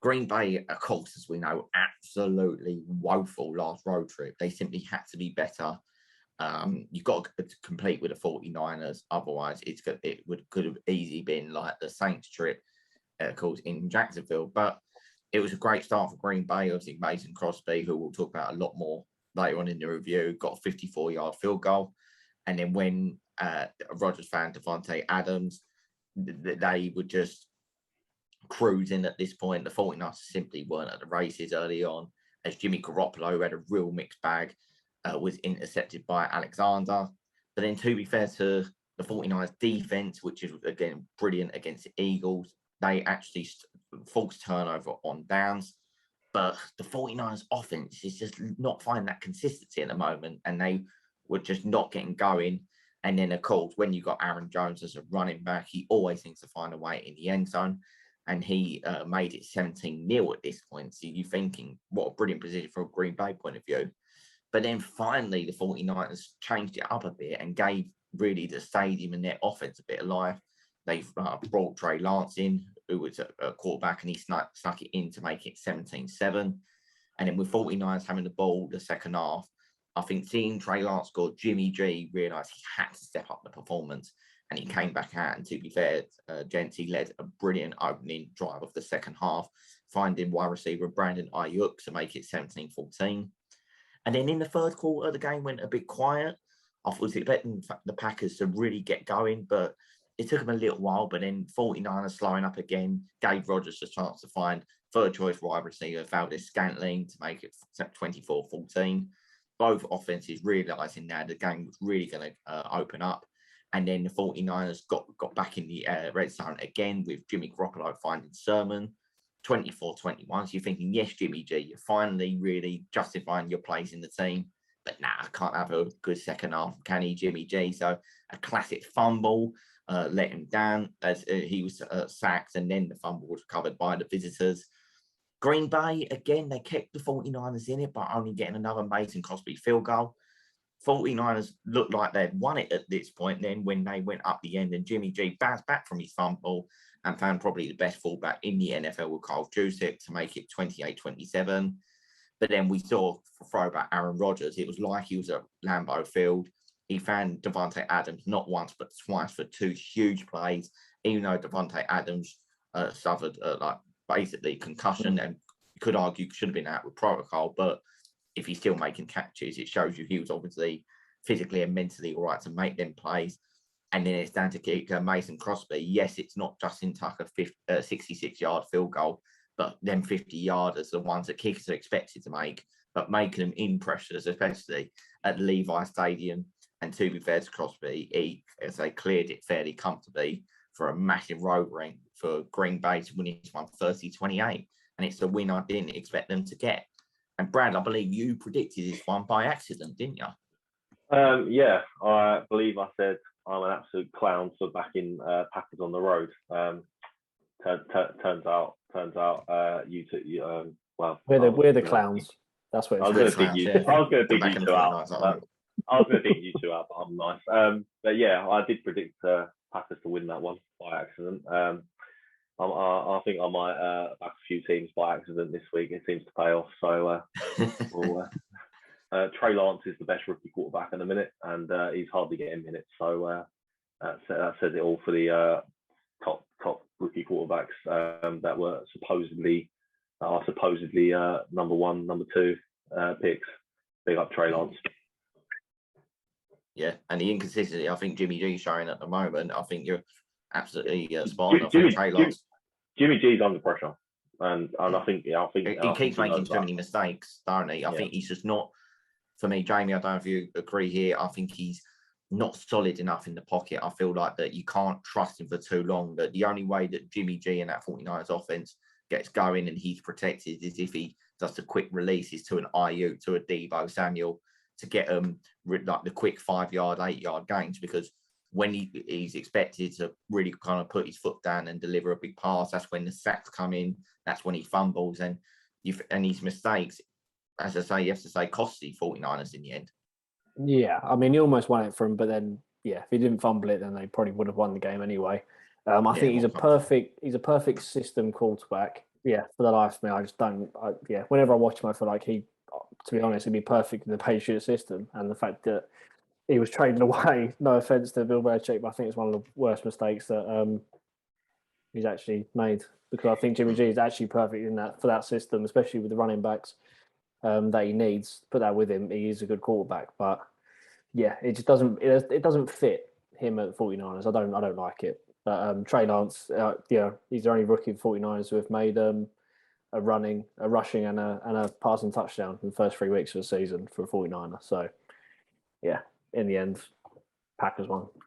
Green Bay, of course, as we know, absolutely woeful last road trip. They simply had to be better. You've got to compete with the 49ers. Otherwise, could have easily been like the Saints trip, of course, in Jacksonville. But it was a great start for Green Bay. Obviously, Mason Crosby, who we'll talk about a lot more later on in the review, got a 54-yard field goal. And then when Rodgers fan Devontae Adams, they were just cruising at this point. The 49ers simply weren't at the races early on, as Jimmy Garoppolo had a real mixed bag, was intercepted by Alexander. But then, to be fair to the 49ers defense, which is, again, brilliant against the Eagles, they actually forced turnover on downs. But the 49ers offense is just not finding that consistency at the moment, and they were just not getting going. And then, of course, when you got Aaron Jones as a running back, he always seems to find a way in the end zone. And he made it 17-0 at this point. So you're thinking, what a brilliant position from a Green Bay point of view. But then finally, the 49ers changed it up a bit and gave really the stadium and their offense a bit of life. They've brought Trey Lance in, who was a quarterback, and he snuck it in to make it 17-7. And then with 49ers having the ball the second half, I think seeing Trey Lance score, Jimmy G realised he had to step up the performance, and he came back out. And to be fair, gents, he led a brilliant opening drive of the second half, finding wide receiver Brandon Ayuk to make it 17-14. And then in the third quarter, the game went a bit quiet. I was expecting the Packers to really get going, but it took them a little while. But then 49ers slowing up again gave Rodgers a chance to find third choice wide receiver Valdez-Scantling to make it 24-14. Both offenses realising now the game was really going to open up. And then the 49ers got back in the red zone again with Jimmy Garoppolo finding Sermon, 24-21. So you're thinking, yes, Jimmy G, you're finally really justifying your place in the team. But I can't have a good second half, can he, Jimmy G? So a classic fumble let him down as he was sacked, and then the fumble was recovered by the visitors. Green Bay, again, they kept the 49ers in it, but only getting another Mason Crosby field goal. 49ers looked like they'd won it at this point. Then when they went up the end and Jimmy G bounced back from his fumble and found probably the best fullback in the NFL with Kyle Juszczyk to make it 28-27. But then we saw for throwback Aaron Rodgers, it was like he was at Lambeau Field. He found Devontae Adams not once but twice for two huge plays, even though Devontae Adams suffered basically concussion and you could argue should have been out with protocol. But if he's still making catches, it shows you he was obviously physically and mentally all right to make them plays. And then it's down to kick Mason Crosby. Yes, it's not Justin Tucker 66-yard field goal, but them 50-yarders are the ones that kickers are expected to make, but making them in pressures, especially at Levi Stadium. And to be fair to Crosby, as they cleared it fairly comfortably for a massive road ring for Green Bay to win this one 30-28. And it's a win I didn't expect them to get. And Brad, I believe you predicted this one by accident, didn't you? Yeah, I believe I said I'm an absolute clown for backing Packers on the road. Turns out, you two, well, we're the clowns. That's what it's I was going to dig you. I was going to dig you two out. I was going to dig you two out, but I'm nice. But yeah, I did predict Packers to win that one by accident. I think I might back a few teams by accident this week. It seems to pay off. So Trey Lance is the best rookie quarterback in a minute, and he's hardly getting minutes. So that says it all for the top rookie quarterbacks that were supposedly number one, number two picks. Big up Trey Lance. Yeah, and the inconsistency I think Jimmy G showing at the moment, I think you're absolutely spot on. Jimmy G's under pressure, and I think he keeps making too many mistakes, don't he? I think he's just not. For me, Jamie, I don't know if you agree here. I think he's not solid enough in the pocket. I feel like that you can't trust him for too long. That the only way that Jimmy G and that 49ers offense gets going and he's protected is if he does the quick releases to an Ayuk, to a Deebo Samuel, to get like the quick 5-yard, 8-yard gains, because when he's expected to really kind of put his foot down and deliver a big pass, that's when the sacks come in. That's when he fumbles and his mistakes, as I say, you have to say, cost the 49ers in the end. Yeah, I mean, he almost won it for him, but then, yeah, if he didn't fumble it, then they probably would have won the game anyway. I think he's a perfect system quarterback. For the life of me, I just don't. Whenever I watch him, I feel like to be honest, he'd be perfect in the Patriot system. And the fact that he was traded away, no offense to Bill Belichick, but I think it's one of the worst mistakes that he's actually made, because I think Jimmy G is actually perfect in that for that system, especially with the running backs that he needs. Put that with him, he is a good quarterback, but it just doesn't it doesn't fit him at the 49ers. I don't like it. But Trey Lance, he's the only rookie of 49ers who have made a rushing and a passing touchdown in the first 3 weeks of the season for a 49er. So in the end, Packers won.